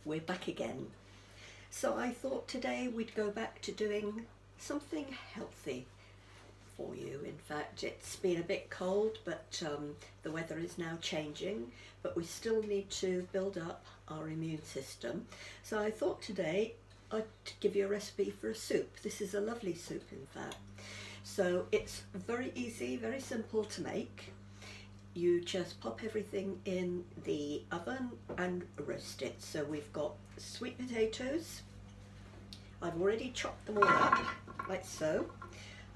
we're back again. So I thought today we'd go back to doing something healthy for you. In fact, it's been a bit cold, but the weather is now changing, but we still need to build up our immune system. So I thought today I'd give you a recipe for a soup. This is a lovely soup, in fact. So it's very easy, very simple to make. You just pop everything in the oven and roast it. So we've got sweet potatoes. I've already chopped them all up, like so.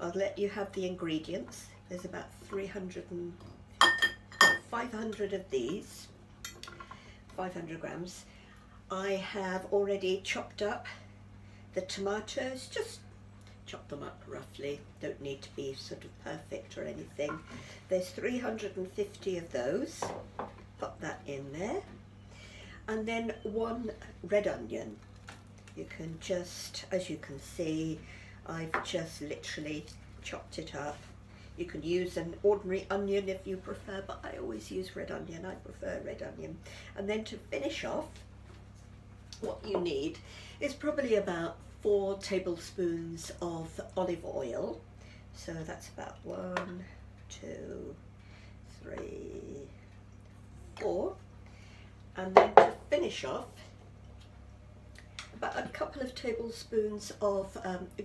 I'll let you have the ingredients. There's about 500 of these, 500 grams. I have already chopped up the tomatoes, just chop them up roughly, don't need to be sort of perfect or anything. There's 350 of those, pop that in there. And then 1 red onion. You can just, as you can see, I've just literally chopped it up. You can use an ordinary onion if you prefer, but I always use red onion. I prefer red onion. And then to finish off, what you need is probably about 4 tablespoons of olive oil. So that's about 1, 2, 3, 4. And then to finish off, about a couple of tablespoons of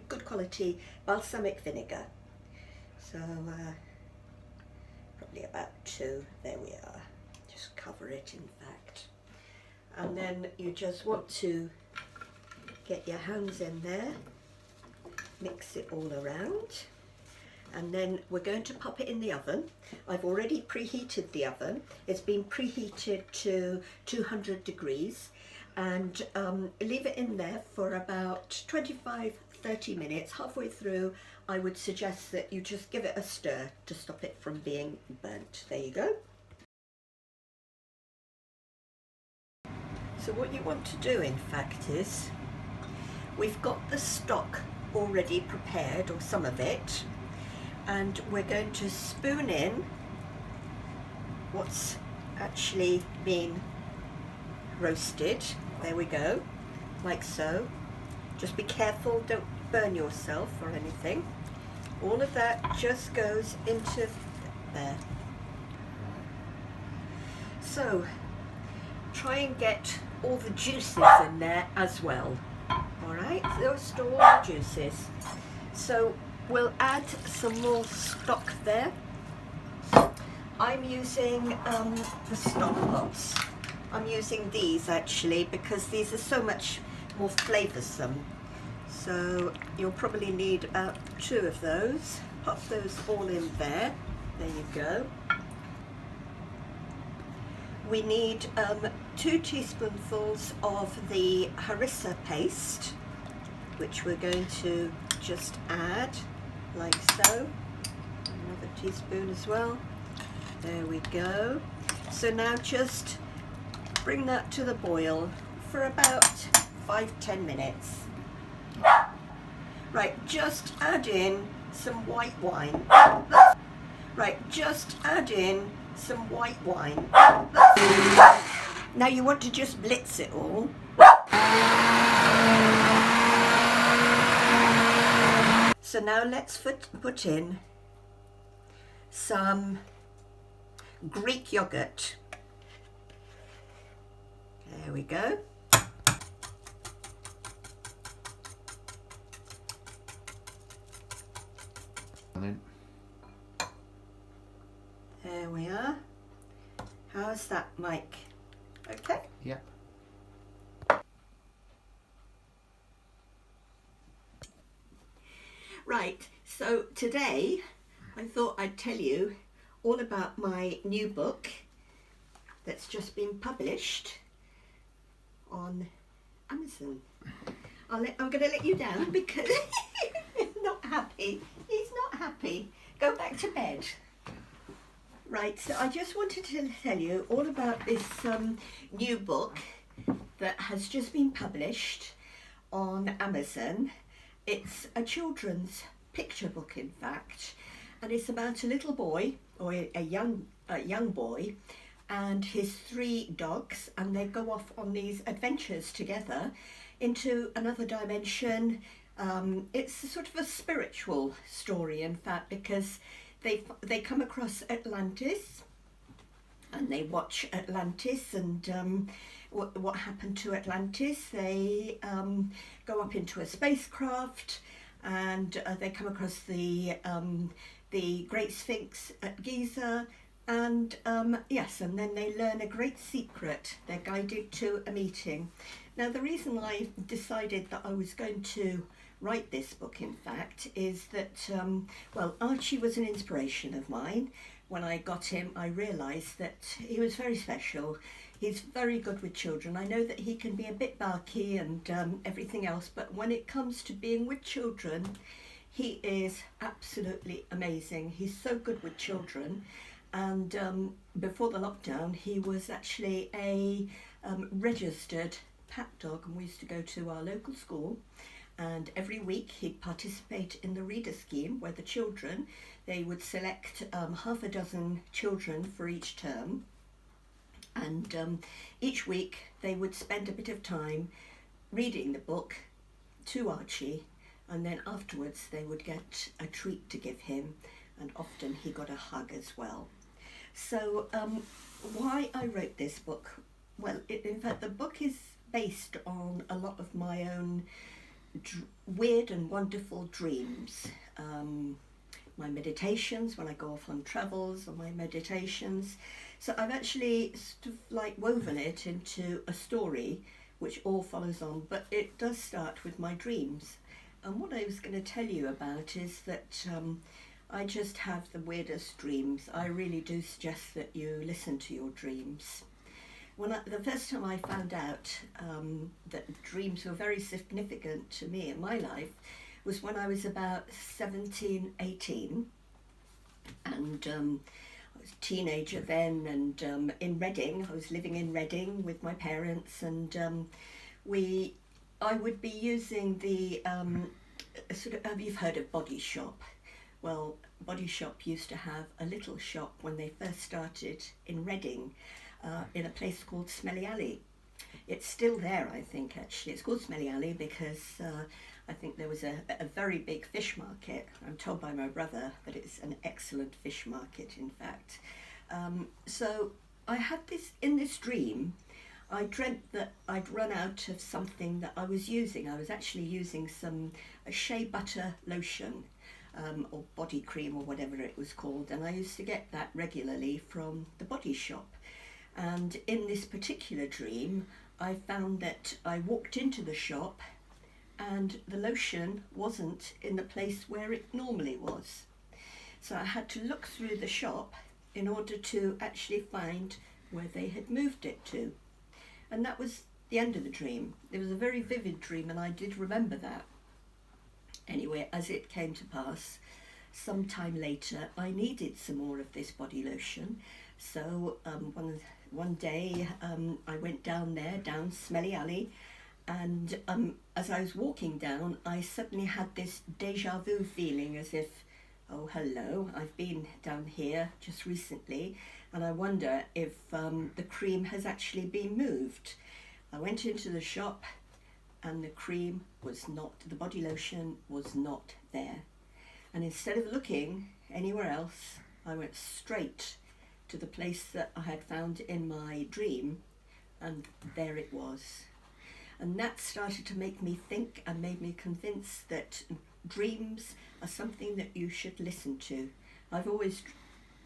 good quality balsamic vinegar. So probably about 2, there we are. Just cover it, in fact. And then you just want to get your hands in there, mix it all around, and then we're going to pop it in the oven. I've already preheated the oven. It's been preheated to 200 degrees, and leave it in there for about 25-30 minutes. Halfway through, I would suggest that you just give it a stir to stop it from being burnt. There you go. So what you want to do, in fact, is we've got the stock already prepared, or some of it, and we're going to spoon in what's actually been roasted. There we go, like so. Just be careful, don't burn yourself or anything. All of that just goes into there. So try and get all the juices in there as well. Alright, roast all the juices. So we'll add some more stock there. I'm using the stock pots. I'm using these actually because these are so much more flavoursome. So you'll probably need about 2 of those. Pop those all in there. There you go. We need 2 teaspoonfuls of the harissa paste, which we're going to just add like so. Another teaspoon as well. There we go. So now just bring that to the boil for about 5-10 minutes. Right, just add in some white wine. Right, just add in some white wine. Now you want to just blitz it all. So now let's put in some Greek yogurt. There we go. There we are. How's that, Mike? Okay? Yeah. Right, so today I thought I'd tell you all about my new book that's just been published on Amazon. I'm going to let you down because he's not happy. He's not happy. Go back to bed. Right, so I just wanted to tell you all about this new book that has just been published on Amazon. It's a children's picture book, in fact, and it's about a little boy, or a young boy, and his 3 dogs, and they go off on these adventures together into another dimension. It's a sort of a spiritual story, in fact, because they come across Atlantis, and they watch Atlantis and what happened to Atlantis. They go up into a spacecraft, and they come across the Great Sphinx at Giza, and yes, and then they learn a great secret. They're guided to a meeting. Now, the reason I decided that I was going to write this book, in fact, is that, well, Archie was an inspiration of mine. When I got him, I realised that he was very special. He's very good with children. I know that he can be a bit barky and everything else, but when it comes to being with children, he is absolutely amazing. He's so good with children. And before the lockdown, he was actually a registered pat dog, and we used to go to our local school, and every week he'd participate in the reader scheme, where the children, they would select half a dozen children for each term, and each week they would spend a bit of time reading the book to Archie, and then afterwards they would get a treat to give him, and often he got a hug as well. So why I wrote this book? Well, in fact, the book is based on a lot of my own weird and wonderful dreams. My meditations, when I go off on travels, or my meditations. So I've actually sort of like woven it into a story which all follows on, but it does start with my dreams. And what I was going to tell you about is that I just have the weirdest dreams. I really do suggest that you listen to your dreams. The first time I found out that dreams were very significant to me in my life was when I was about 17, 18, and I was a teenager then, and in Reading, I was living in Reading with my parents, and I would be using the you've heard of Body Shop? Well, Body Shop used to have a little shop when they first started in Reading, in a place called Smelly Alley. It's still there, I think, actually. It's called Smelly Alley because I think there was a very big fish market. I'm told by my brother that it's an excellent fish market, in fact. So I had in this dream, I dreamt that I'd run out of something that I was using. I was actually using a shea butter lotion, or body cream, or whatever it was called, and I used to get that regularly from the Body Shop. And in this particular dream, I found that I walked into the shop and the lotion wasn't in the place where it normally was. So I had to look through the shop in order to actually find where they had moved it to. And that was the end of the dream. It was a very vivid dream, and I did remember that. Anyway, as it came to pass, sometime later, I needed some more of this body lotion. So one day I went down Smelly Alley, and as I was walking down, I suddenly had this deja vu feeling, as if, oh hello, I've been down here just recently, and I wonder if the cream has actually been moved. I went into the shop, and the body lotion was not there. And instead of looking anywhere else, I went straight to the place that I had found in my dream, and there it was. And that started to make me think and made me convinced that dreams are something that you should listen to. I've always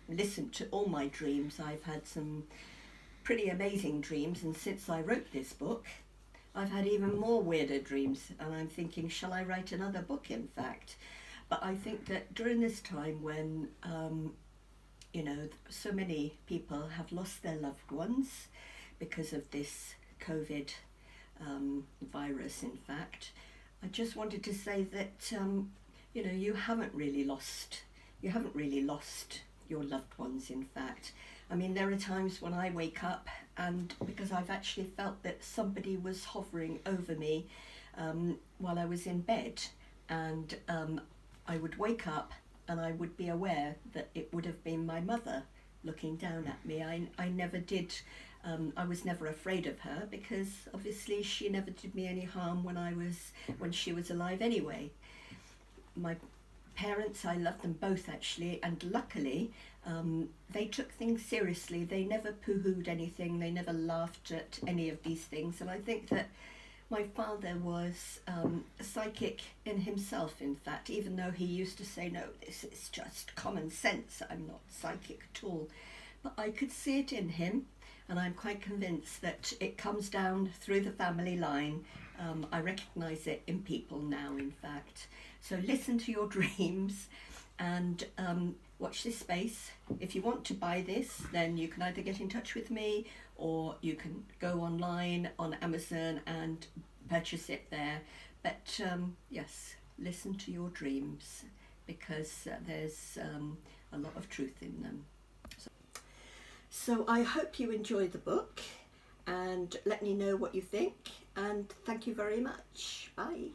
listened to all my dreams. I've had some pretty amazing dreams, and since I wrote this book, I've had even more weirder dreams, and I'm thinking, shall I write another book, in fact? But I think that during this time when so many people have lost their loved ones because of this COVID virus, in fact, I just wanted to say that you haven't really lost your loved ones, in fact. I mean, there are times when I wake up, and because I've actually felt that somebody was hovering over me while I was in bed, and I would wake up and I would be aware that it would have been my mother looking down at me. I never did, I was never afraid of her, because obviously she never did me any harm when she was alive anyway. My parents, I love them both actually, and luckily they took things seriously. They never poo-hooed anything, they never laughed at any of these things, and I think that my father was a psychic in himself, in fact, even though he used to say, no, this is just common sense, I'm not psychic at all. But I could see it in him, and I'm quite convinced that it comes down through the family line. I recognise it in people now, in fact. So listen to your dreams and watch this space. If you want to buy this, then you can either get in touch with me, or you can go online on Amazon and purchase it there. But yes, listen to your dreams, because there's a lot of truth in them. So I hope you enjoy the book, and let me know what you think, and thank you very much. Bye.